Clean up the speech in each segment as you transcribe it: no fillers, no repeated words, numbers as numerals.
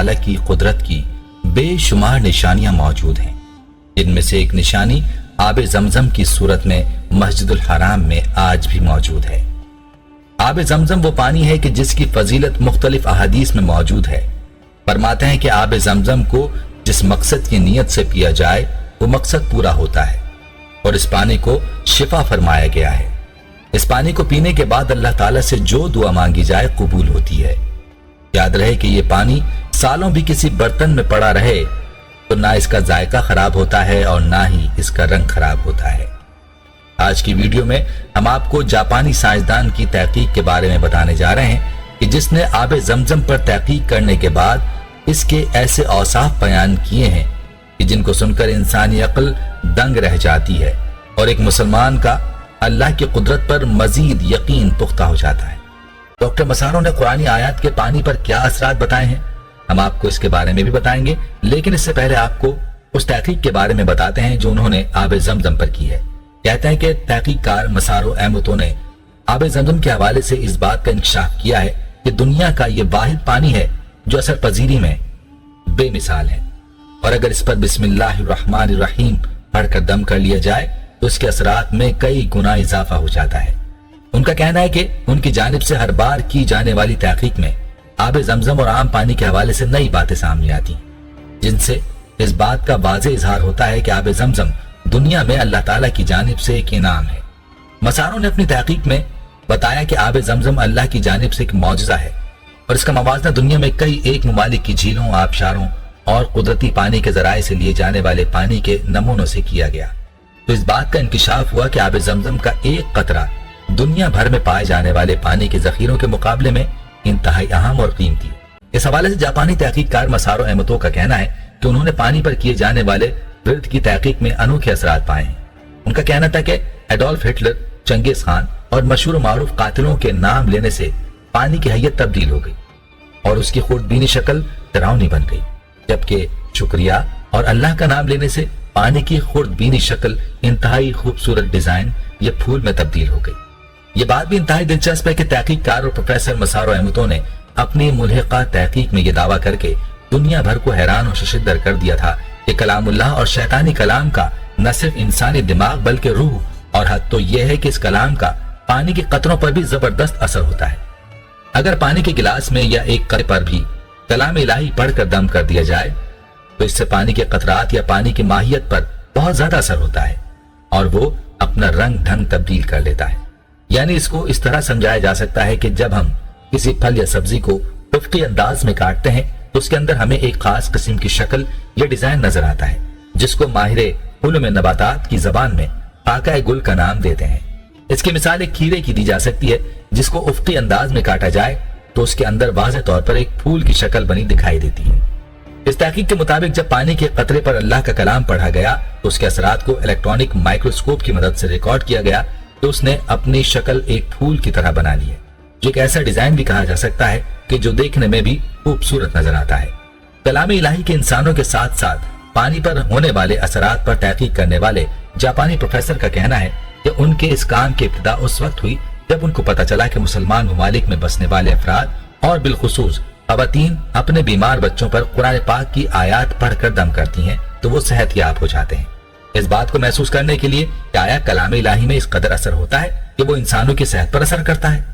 ताला की कुदरत की बेशुमार निशानियां मौजूद हैं। इनमें से एक निशानी आब जमजम की सूरत में मस्जिदुल हराम में आज भी मौजूद है। आब जमजम वो पानी है कि जिसकी फजीलत मुख्तलिफ अहादीस में मौजूद है। फरमाते हैं कि आब जमजम को जिस मकसद की नीयत से पिया जाए वो मकसद पूरा होता है और इस पानी को शिफा फरमाया गया है। इस पानी को पीने के बाद अल्लाह ताला से जो दुआ मांगी जाए कबूल होती है। याद रहे कि ये पानी सालों भी किसी बर्तन में पड़ा रहे तो ना इसका जायका खराब होता है और ना ही इसका रंग खराब होता है। आज की वीडियो में हम आपको जापानी साइंसदान की तहकीक के बारे में बताने जा रहे हैं कि जिसने आब जमजम पर तहकीक करने के बाद इसके ऐसे औसाफ बयान किए हैं कि जिनको सुनकर इंसानी अक्ल दंग रह जाती है और एक मुसलमान का अल्लाह की कुदरत पर मजीद यकीन पुख्ता हो जाता है। डॉक्टर मसारो ने कुरानी आयत के पानी पर क्या असरात बताए हैं, हम आपको इसके बारे में भी बताएंगे, लेकिन इससे पहले आपको उस तहकीक के बारे में बताते हैं जो उन्होंने आब जमजम पर की है। कहते हैं कि तहकीककार मसारो अहमतो ने आब जमजम के हवाले से इस बात का इंकशाफ किया है कि दुनिया का ये वाहिद पानी है जो असर पजीरी में बेमिसाल है और अगर इस पर बिस्मिल्लाहिर्रहमानिर्रहीम पढ़कर दम कर लिया जाए तो इसके असरात में कई गुना इजाफा हो जाता है। उनका कहना है कि उनकी जानिब से हर बार की जाने वाली तहकीक में आब जमजम और आम पानी के हवाले से नई बातें सामने आती जिनसे इस बात का वाज़ेह इजहार होता है कि आब जमजम दुनिया में अल्लाह ताला की जानिब से एक इनाम है। मसारों ने अपनी तहकीक में बताया कि आब जमजम अल्लाह की जानिब से एक मौजज़ा है और इसका मवाजना दुनिया में कई एक ममालिक की झीलों, आबशारों और कुदरती पानी के जराए से लिए जाने वाले पानी के नमूनों से किया गया। तो इस बात का इंकिशाफ हुआ कि आब जमजम का एक कतरा दुनिया भर में पाए जाने वाले पानी के जखीरों के मुकाबले में इंतहाई अहम और कीमती। इस हवाले से जापानी तहकीककार मसारो अहमतो का कहना है कि उन्होंने पानी पर किए जाने वाले विरद की तहकीक में अनोखे असरात पाए हैं। उनका कहना था कि एडोल्फ हिटलर, चंगेज खान और मशहूर मारूफ कातिलों के नाम लेने से पानी की हैयत तब्दील हो गई और उसकी खुर्दबीनी शक्ल डरावनी बन गई, जबकि शुक्रिया और अल्लाह का नाम लेने से पानी की खुर्दबीनी शक्ल इंतहाई खूबसूरत डिजाइन या फूल में तब्दील हो गई। ये बात भी इंतहाई दिलचस्प है कि तहकीककार और प्रोफेसर मसारो अहमतो ने अपनी मुल्हिका तहकीक में यह दावा करके दुनिया भर को हैरान और शशिदर कर दिया था कि कलामुल्लाह और शैतानी कलाम का न सिर्फ इंसानी दिमाग बल्कि रूह और हद तो यह है कि इस कलाम का पानी के कतरों पर भी जबरदस्त असर होता है। अगर पानी के गिलास में या एक कतरे पर भी कलाम इलाही पढ़कर दम कर दिया जाए तो इससे पानी के कतरात या पानी की माहियत पर बहुत ज्यादा असर होता है और वो अपना रंग ढंग तब्दील कर लेता है। यानी इसको इस तरह समझाया जा सकता है कि जब हम किसी फल या सब्जी को उफ्की अंदाज में काटते हैं तो उसके अंदर हमें एक खास किस्म की शक्ल या डिजाइन नजर आता है जिसको माहिरे उलूम नबातात की जबान में फाका गुल का नाम देते हैं। इसकी मिसाल एक खीरे की दी जा सकती है जिसको उफ्की अंदाज में काटा जाए तो उसके अंदर वाज़ेह तौर पर एक फूल की शक्ल बनी दिखाई देती है। इस तहकीक के मुताबिक जब पानी के कतरे पर अल्लाह का कलाम पढ़ा गया तो उसके असरात को इलेक्ट्रॉनिक माइक्रोस्कोप की मदद से रिकॉर्ड किया गया तो उसने अपनी शक्ल एक फूल की तरह बना ली है, जो एक ऐसा डिजाइन भी कहा जा सकता है कि जो देखने में भी खूबसूरत नजर आता है। कलाम इलाही के इंसानों के साथ साथ पानी पर होने वाले असरात पर तहकीक करने वाले जापानी प्रोफेसर का कहना है कि उनके इस काम की इब्तिदा उस वक्त हुई जब उनको पता चला कि मुसलमान ममालिक में बसने वाले अफराद और बिलखुसूस खवातीन अपने बीमार बच्चों पर कुरान पाक की आयत पढ़कर दम करती हैं तो वो सेहतयाब हो जाते हैं। इस बात को महसूस करने के लिए कि आया कलाम इलाही में इस कदर असर होता है कि वो इंसानों की सेहत पर असर करता है।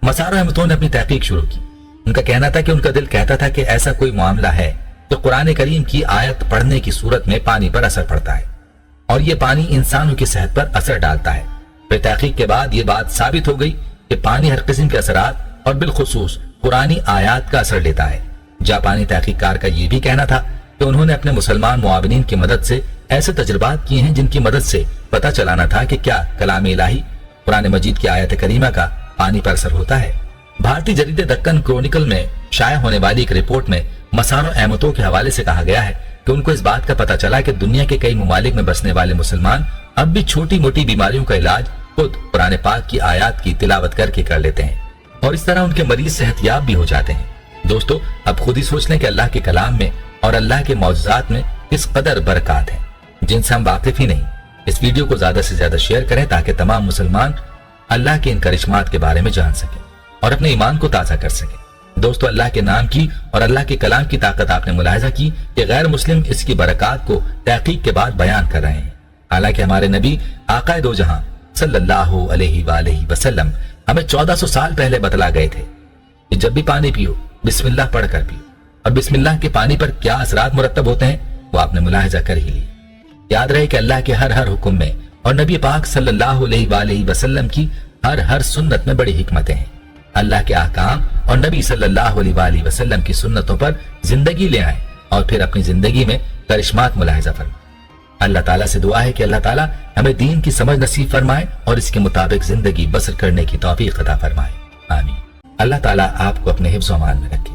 मसारो अहमतो ने अपनी तहकीक शुरू की। उनका कहना था कि उनका दिल कहता था कि ऐसा कोई मामला है तो कुरान करीम की आयत पढ़ने की सूरत में पानी पर असर पड़ता है और ये पानी इंसानों की सेहत पर असर डालता है। फिर तहकीक के बाद ये बात साबित हो गई कि पानी हर किस्म के असरात और बिलखुसूस कुरानी आयात का असर लेता है। जापानी तहकीककार का ये भी कहना था कि उन्होंने अपने मुसलमान मुआविनीन की मदद से ऐसे तजुर्बात किए हैं जिनकी मदद से पता चलाना था कि क्या कलाम इलाही कुरान मजीद की आयत करीमा का पानी पर असर होता है। भारतीय जरीदे दक्कन क्रॉनिकल में शाया होने वाली एक रिपोर्ट में मसारो अहमतो के हवाले से कहा गया है कि उनको इस बात का पता चला कि दुनिया के कई ममालिक में बसने वाले मुसलमान अब भी छोटी मोटी बीमारियों का इलाज खुद कुरान पाक की आयत की तिलावत करके कर लेते हैं और इस तरह उनके मरीज सेहतयाब भी हो जाते हैं। दोस्तों, अब खुद ही सोच लें कि अल्लाह के कलाम में और अल्लाह के मौजूदात में किस कदर बरकत है जिनसे हम वाकिफ ही नहीं। इस वीडियो को ज्यादा से ज्यादा शेयर करें ताकि तमाम मुसलमान अल्लाह के इन करिश्मात के बारे में जान सकें और अपने ईमान को ताज़ा कर सकें। دوستو، اللہ کے نام کی اور اللہ کے کلام کی طاقت آپ نے ملاحظہ کی کہ غیر مسلم اس کی برکات کو تحقیق کے بعد بیان کر رہے ہیں، حالانکہ ہمارے نبی آقا دو جہاں صلی اللہ علیہ وآلہ وسلم ہمیں 1400 سال پہلے بتلا گئے تھے کہ جب بھی پانی پیو بسم اللہ پڑھ کر پیو، اور بسم اللہ کے پانی پر کیا اثرات مرتب ہوتے ہیں وہ آپ نے ملاحظہ کر ہی لی۔ یاد رہے کہ اللہ کے ہر حکم میں اور نبی پاک صلی اللہ علیہ وآلہ وسلم کی ہر سنت میں بڑی حکمتیں ہیں۔ اللہ کے احکام اور نبی صلی اللہ علیہ وآلہ وسلم کی سنتوں پر زندگی لے آئیں اور پھر اپنی زندگی میں کرشمات ملاحظہ فرمائیں۔ اللہ تعالیٰ سے دعا ہے کہ اللہ تعالیٰ ہمیں دین کی سمجھ نصیب فرمائے اور اس کے مطابق زندگی بسر کرنے کی توفیق عطا فرمائے، آمین۔ اللہ تعالیٰ آپ کو اپنے حفظ و امان میں رکھے۔